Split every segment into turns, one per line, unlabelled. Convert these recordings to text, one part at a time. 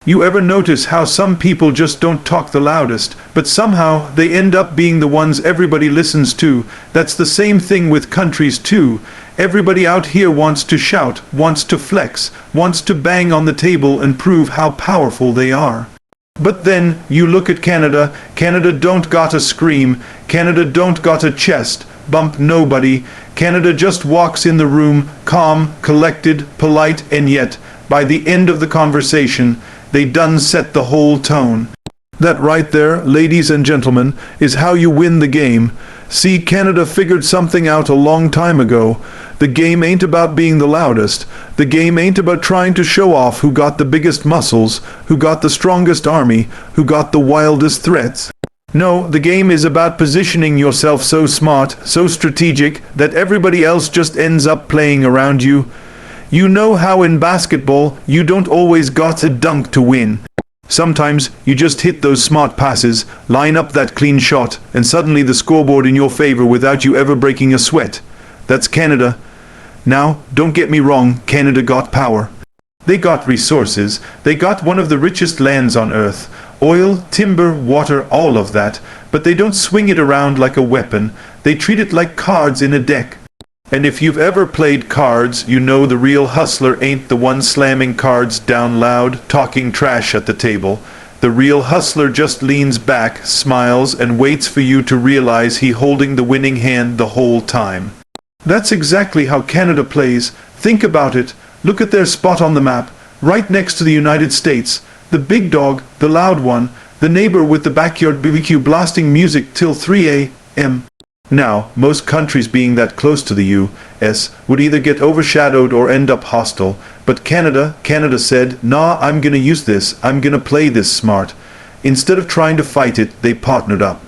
You ever notice how some people just don't talk the loudest, but somehow they end up being the ones everybody listens to? That's the same thing with countries too. Everybody out here wants to shout, wants to flex, wants to bang on the table and prove how powerful they are. But then you look at Canada. Canada don't got a scream. Canada don't got a chest bump, nobody. Canada just walks in the room, calm, collected, polite, and yet, by the end of the conversation, they done set the whole tone. That right there, ladies and gentlemen, is how you win the game. See, Canada figured something out a long time ago. The game ain't about being the loudest. The game ain't about trying to show off who got the biggest muscles, who got the strongest army, who got the wildest threats. No, the game is about positioning yourself so smart, so strategic, that everybody else just ends up playing around you. You know how in basketball, you don't always got a dunk to win. Sometimes you just hit those smart passes, line up that clean shot, and suddenly the scoreboard in your favor without you ever breaking a sweat. That's Canada. Now, don't get me wrong, Canada got power. They got resources. They got one of the richest lands on earth. Oil, timber, water, all of that. But they don't swing it around like a weapon. They treat it like cards in a deck. And if you've ever played cards, you know the real hustler ain't the one slamming cards down loud, talking trash at the table. The real hustler just leans back, smiles, and waits for you to realize he holding the winning hand the whole time. That's exactly how Canada plays. Think about it. Look at their spot on the map, right next to the United States. The big dog, the loud one, the neighbor with the backyard BBQ blasting music till 3 a.m. Now, most countries being that close to the U.S. would either get overshadowed or end up hostile. But Canada said, nah, I'm gonna use this, I'm gonna play this smart. Instead of trying to fight it, they partnered up.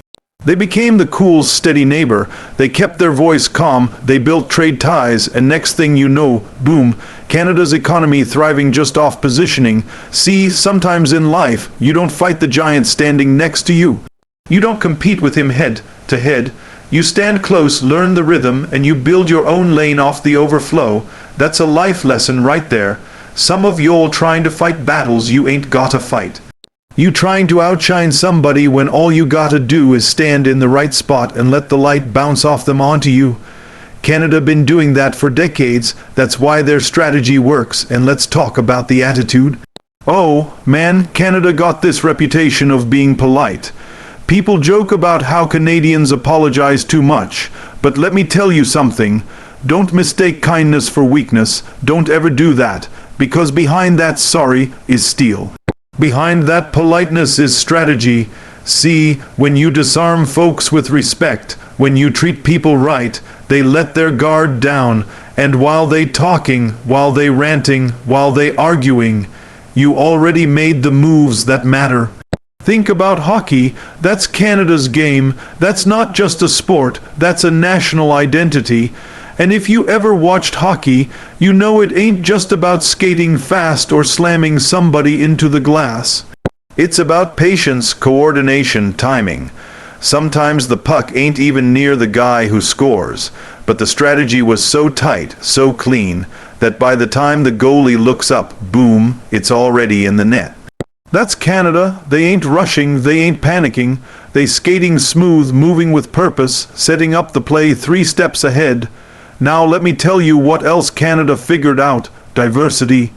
They became the cool, steady neighbor. They kept their voice calm, they built trade ties, and next thing you know, boom, Canada's economy thriving just off positioning. See, sometimes in life, you don't fight the giant standing next to you. You don't compete with him head to head. You stand close, learn the rhythm, and you build your own lane off the overflow. That's a life lesson right there. Some of y'all trying to fight battles you ain't gotta fight. You trying to outshine somebody when all you gotta do is stand in the right spot and let the light bounce off them onto you. Canada been doing that for decades. That's why their strategy works. And let's talk about the attitude. Oh, man, Canada got this reputation of being polite. People joke about how Canadians apologize too much, but let me tell you something. Don't mistake kindness for weakness. Don't ever do that, because behind that sorry is steel. Behind that politeness is strategy. See, when you disarm folks with respect, when you treat people right, they let their guard down, and while they talking, while they ranting, while they arguing, you already made the moves that matter. Think about hockey. That's Canada's game. That's not just a sport, that's a national identity. And if you ever watched hockey, you know it ain't just about skating fast or slamming somebody into the glass. It's about patience, coordination, timing. Sometimes the puck ain't even near the guy who scores, but the strategy was so tight, so clean, that by the time the goalie looks up, boom, it's already in the net. That's Canada. They ain't rushing, they ain't panicking. They skating smooth, moving with purpose, setting up the play 3 steps ahead. Now let me tell you what else Canada figured out. Diversity.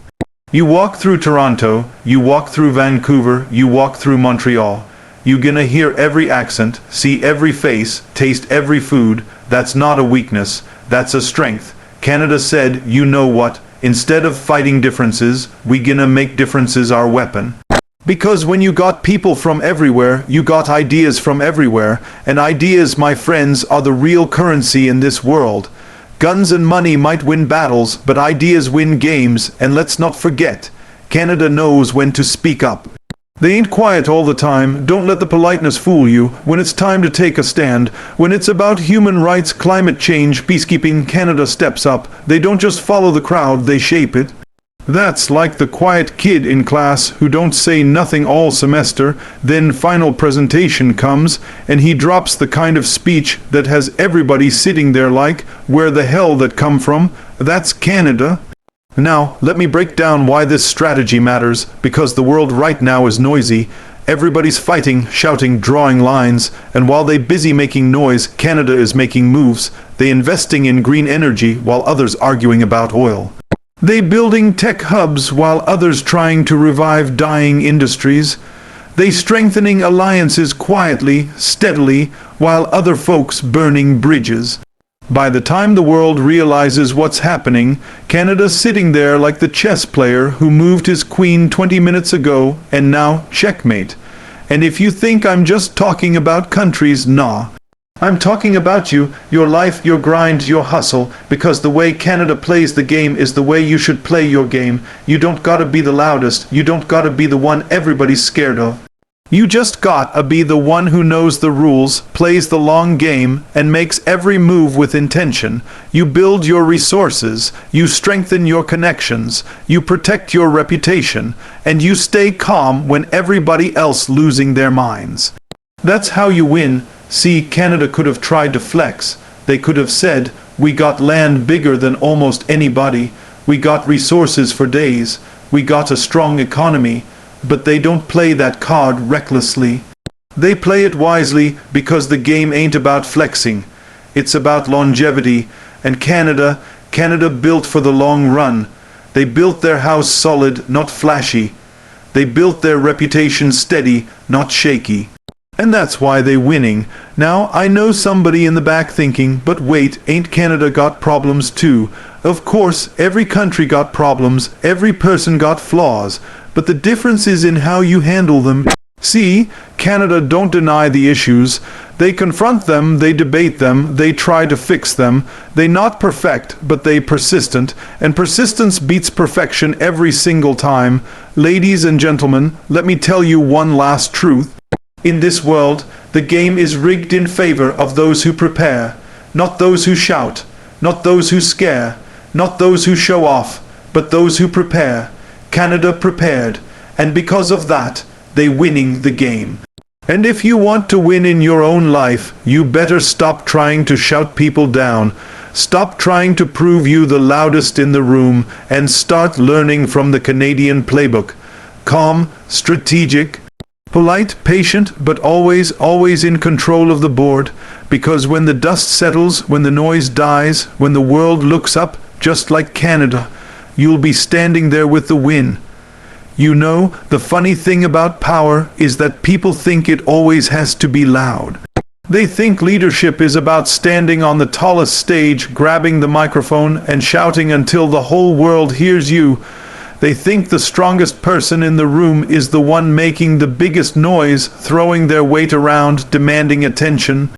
You walk through Toronto, you walk through Vancouver, you walk through Montreal. You gonna hear every accent, see every face, taste every food. That's not a weakness, that's a strength. Canada said, you know what? Instead of fighting differences, we gonna make differences our weapon. Because when you got people from everywhere, you got ideas from everywhere, and ideas, my friends, are the real currency in this world. Guns and money might win battles, but ideas win games, and let's not forget, Canada knows when to speak up. They ain't quiet all the time. Don't let the politeness fool you. When it's time to take a stand, when it's about human rights, climate change, peacekeeping, Canada steps up. They don't just follow the crowd, they shape it. That's like the quiet kid in class who don't say nothing all semester, then final presentation comes, and he drops the kind of speech that has everybody sitting there like, where the hell that come from? That's Canada. Now, let me break down why this strategy matters, because the world right now is noisy. Everybody's fighting, shouting, drawing lines, and while they busy making noise, Canada is making moves. They investing in green energy while others arguing about oil. They building tech hubs while others trying to revive dying industries. They strengthening alliances quietly, steadily, while other folks burning bridges. By the time the world realizes what's happening, Canada's sitting there like the chess player who moved his queen 20 minutes ago and now checkmate. And if you think I'm just talking about countries, nah. I'm talking about you, your life, your grind, your hustle, because the way Canada plays the game is the way you should play your game. You don't gotta be the loudest, you don't gotta be the one everybody's scared of. You just gotta be the one who knows the rules, plays the long game, and makes every move with intention. You build your resources, you strengthen your connections, you protect your reputation, and you stay calm when everybody else losing their minds. That's how you win. See, Canada could have tried to flex. They could have said, we got land bigger than almost anybody, we got resources for days, we got a strong economy. But they don't play that card recklessly. They play it wisely because the game ain't about flexing. It's about longevity. And Canada built for the long run. They built their house solid, not flashy. They built their reputation steady, not shaky. And that's why they winning. Now, I know somebody in the back thinking, but wait, ain't Canada got problems too? Of course, every country got problems, every person got flaws. But the difference is in how you handle them. See, Canada don't deny the issues. They confront them, they debate them, they try to fix them. They not perfect, but they persistent. And persistence beats perfection every single time. Ladies and gentlemen, let me tell you one last truth. In this world, the game is rigged in favor of those who prepare. Not those who shout, not those who scare, not those who show off, but those who prepare. Canada prepared, and because of that, they winning the game. And if you want to win in your own life, you better stop trying to shout people down. Stop trying to prove you the loudest in the room, and start learning from the Canadian playbook. Calm, strategic, polite, patient, but always in control of the board, because when the dust settles, when the noise dies, when the world looks up, just like Canada, you'll be standing there with the win. You know, the funny thing about power is that people think it always has to be loud. They think leadership is about standing on the tallest stage, grabbing the microphone, and shouting until the whole world hears you. They think the strongest person in the room is the one making the biggest noise, throwing their weight around, demanding attention.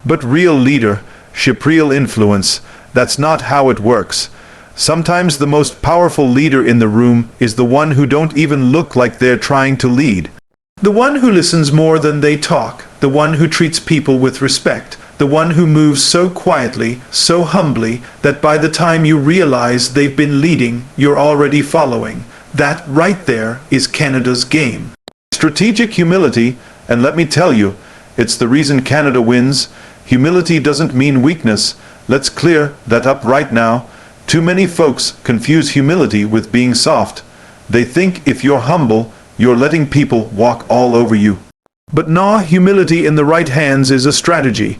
But real leadership, real influence, that's not how it works. Sometimes the most powerful leader in the room is the one who don't even look like they're trying to lead. The one who listens more than they talk, the one who treats people with respect, the one who moves so quietly, so humbly, that by the time you realize they've been leading, you're already following. That right there is Canada's game. Strategic humility, and let me tell you, it's the reason Canada wins. Humility doesn't mean weakness. Let's clear that up right now. Too many folks confuse humility with being soft. They think if you're humble, you're letting people walk all over you. But nah, humility in the right hands is a strategy.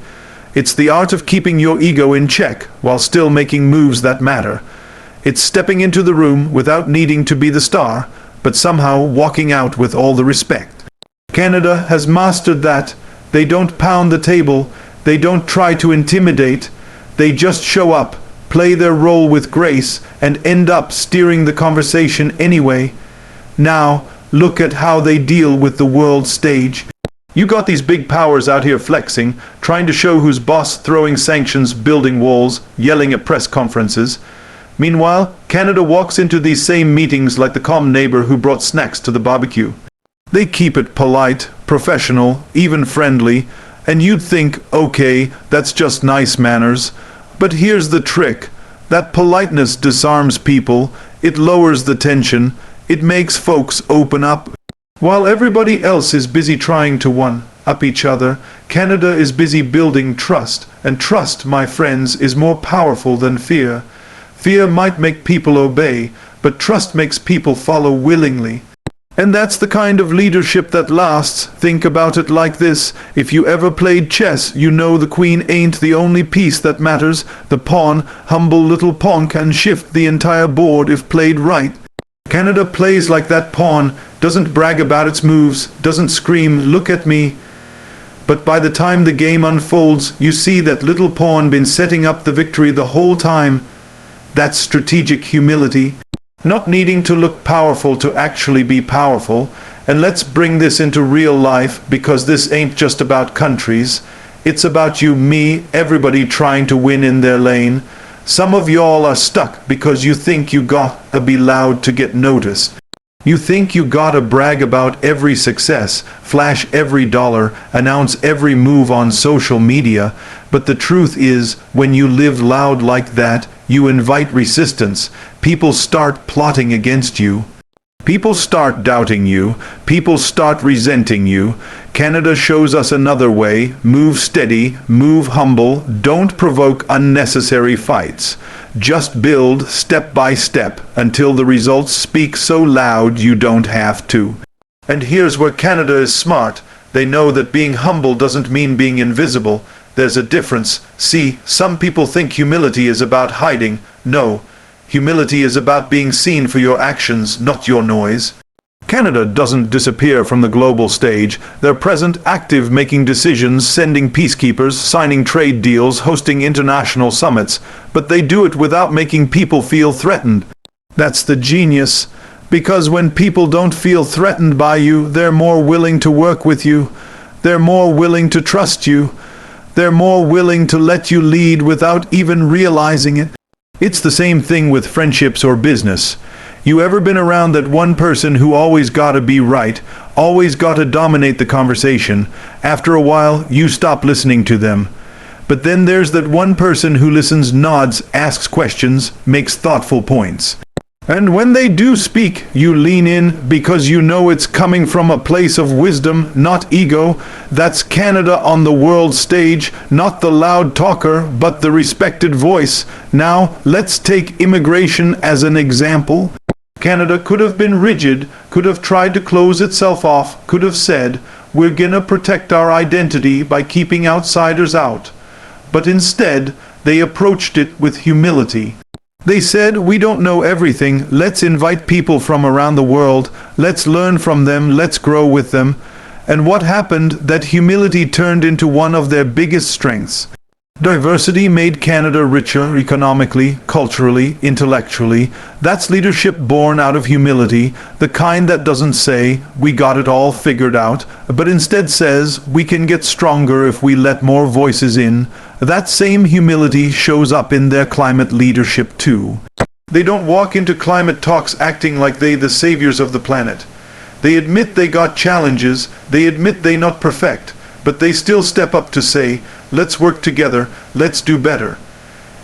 It's the art of keeping your ego in check while still making moves that matter. It's stepping into the room without needing to be the star, but somehow walking out with all the respect. Canada has mastered that. They don't pound the table. They don't try to intimidate. They just show up, play their role with grace, and end up steering the conversation anyway. Now, look at how they deal with the world stage. You got these big powers out here flexing, trying to show who's boss, throwing sanctions, building walls, yelling at press conferences. Meanwhile, Canada walks into these same meetings like the calm neighbor who brought snacks to the barbecue. They keep it polite, professional, even friendly, and you'd think, okay, that's just nice manners. But here's the trick. That politeness disarms people, it lowers the tension, it makes folks open up. While everybody else is busy trying to one-up each other, Canada is busy building trust, and trust, my friends, is more powerful than fear. Fear might make people obey, but trust makes people follow willingly. And that's the kind of leadership that lasts. Think about it like this. If you ever played chess, you know the queen ain't the only piece that matters. The pawn, humble little pawn, can shift the entire board if played right. Canada plays like that pawn, doesn't brag about its moves, doesn't scream, "Look at me." But by the time the game unfolds, you see that little pawn been setting up the victory the whole time. That's strategic humility. Not needing to look powerful to actually be powerful. And let's bring this into real life, because this ain't just about countries. It's about you, me, everybody trying to win in their lane. Some of y'all are stuck because you think you gotta be loud to get noticed. You think you gotta brag about every success, flash every dollar, announce every move on social media. But the truth is, when you live loud like that, you invite resistance. People start plotting against you. People start doubting you. People start resenting you. Canada shows us another way. Move steady, move humble, don't provoke unnecessary fights. Just build step by step until the results speak so loud you don't have to. And here's where Canada is smart. They know that being humble doesn't mean being invisible. There's a difference. See, some people think humility is about hiding. No, humility is about being seen for your actions, not your noise. Canada doesn't disappear from the global stage. They're present, active, making decisions, sending peacekeepers, signing trade deals, hosting international summits. But they do it without making people feel threatened. That's the genius. Because when people don't feel threatened by you, they're more willing to work with you. They're more willing to trust you. They're more willing to let you lead without even realizing it. It's the same thing with friendships or business. You ever been around that one person who always gotta be right, always gotta dominate the conversation? After a while, you stop listening to them. But then there's that one person who listens, nods, asks questions, makes thoughtful points. And when they do speak, you lean in because you know it's coming from a place of wisdom, not ego. That's Canada on the world stage, not the loud talker, but the respected voice. Now, let's take immigration as an example. Canada could have been rigid, could have tried to close itself off, could have said, "We're gonna protect our identity by keeping outsiders out." But instead, they approached it with humility. They said, "We don't know everything. Let's invite people from around the world. Let's learn from them. Let's grow with them." And what happened? That humility turned into one of their biggest strengths. Diversity made Canada richer economically, culturally, intellectually. That's leadership born out of humility, the kind that doesn't say, "We got it all figured out," but instead says, "We can get stronger if we let more voices in." That same humility shows up in their climate leadership too. They don't walk into climate talks acting like they the saviors of the planet. They admit they got challenges, they admit they not perfect, but they still step up to say, "Let's work together, let's do better."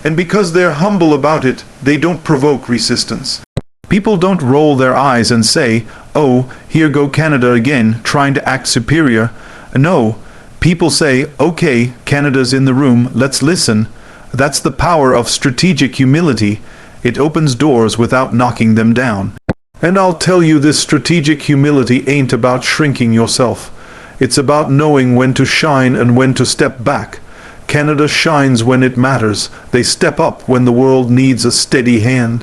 And because they're humble about it, they don't provoke resistance. People don't roll their eyes and say, "Oh, here go Canada again, trying to act superior." No, people say, "Okay, Canada's in the room, let's listen." That's the power of strategic humility. It opens doors without knocking them down. And I'll tell you, this strategic humility ain't about shrinking yourself. It's about knowing when to shine and when to step back. Canada shines when it matters. They step up when the world needs a steady hand.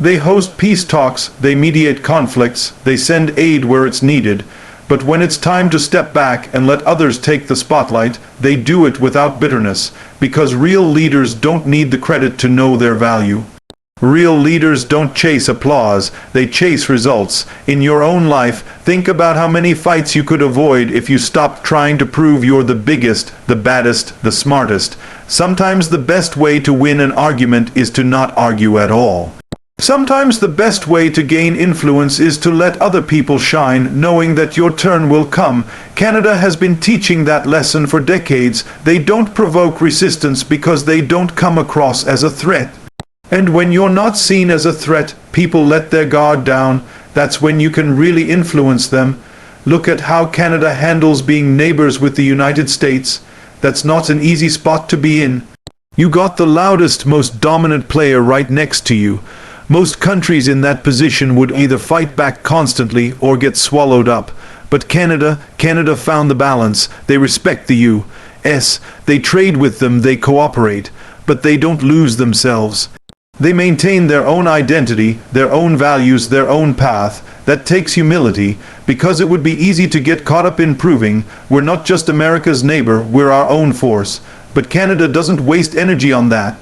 They host peace talks, they mediate conflicts, they send aid where it's needed. But when it's time to step back and let others take the spotlight, they do it without bitterness, because real leaders don't need the credit to know their value. Real leaders don't chase applause, they chase results. In your own life, think about how many fights you could avoid if you stopped trying to prove you're the biggest, the baddest, the smartest. Sometimes the best way to win an argument is to not argue at all. Sometimes the best way to gain influence is to let other people shine, knowing that your turn will come. Canada has been teaching that lesson for decades. They don't provoke resistance because they don't come across as a threat. And when you're not seen as a threat, people let their guard down. That's when you can really influence them. Look at how Canada handles being neighbors with the United States. That's not an easy spot to be in. You got the loudest, most dominant player right next to you. Most countries in that position would either fight back constantly or get swallowed up. But Canada found the balance. They respect the U.S., they trade with them, they cooperate, but they don't lose themselves. They maintain their own identity, their own values, their own path. That takes humility, because it would be easy to get caught up in proving we're not just America's neighbor, we're our own force. But Canada doesn't waste energy on that.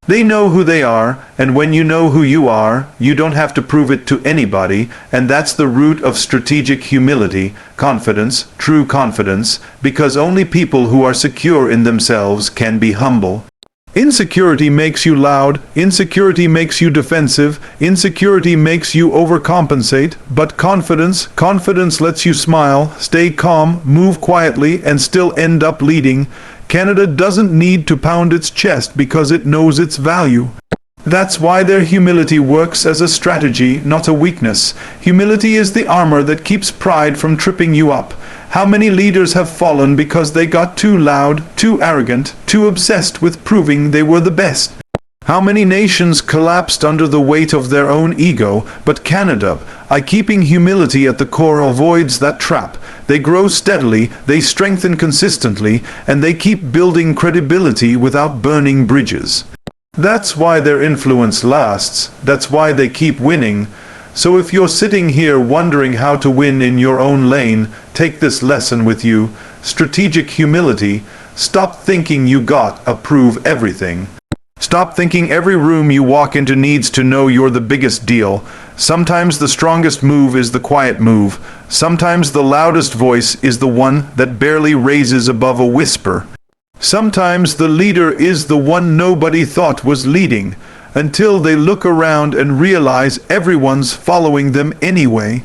They know who they are, and when you know who you are, you don't have to prove it to anybody, and that's the root of strategic humility, confidence, true confidence, because only people who are secure in themselves can be humble. Insecurity makes you loud, insecurity makes you defensive, insecurity makes you overcompensate, but confidence lets you smile, stay calm, move quietly, and still end up leading. Canada doesn't need to pound its chest because it knows its value. That's why their humility works as a strategy, not a weakness. Humility is the armor that keeps pride from tripping you up. How many leaders have fallen because they got too loud, too arrogant, too obsessed with proving they were the best? How many nations collapsed under the weight of their own ego? But Canada, by keeping humility at the core, avoids that trap. They grow steadily, they strengthen consistently, and they keep building credibility without burning bridges. That's why their influence lasts. That's why they keep winning. So if you're sitting here wondering how to win in your own lane, take this lesson with you. Strategic humility. Stop thinking you got to prove everything. Stop thinking every room you walk into needs to know you're the biggest deal. Sometimes the strongest move is the quiet move. Sometimes the loudest voice is the one that barely raises above a whisper. Sometimes the leader is the one nobody thought was leading, until they look around and realize everyone's following them anyway.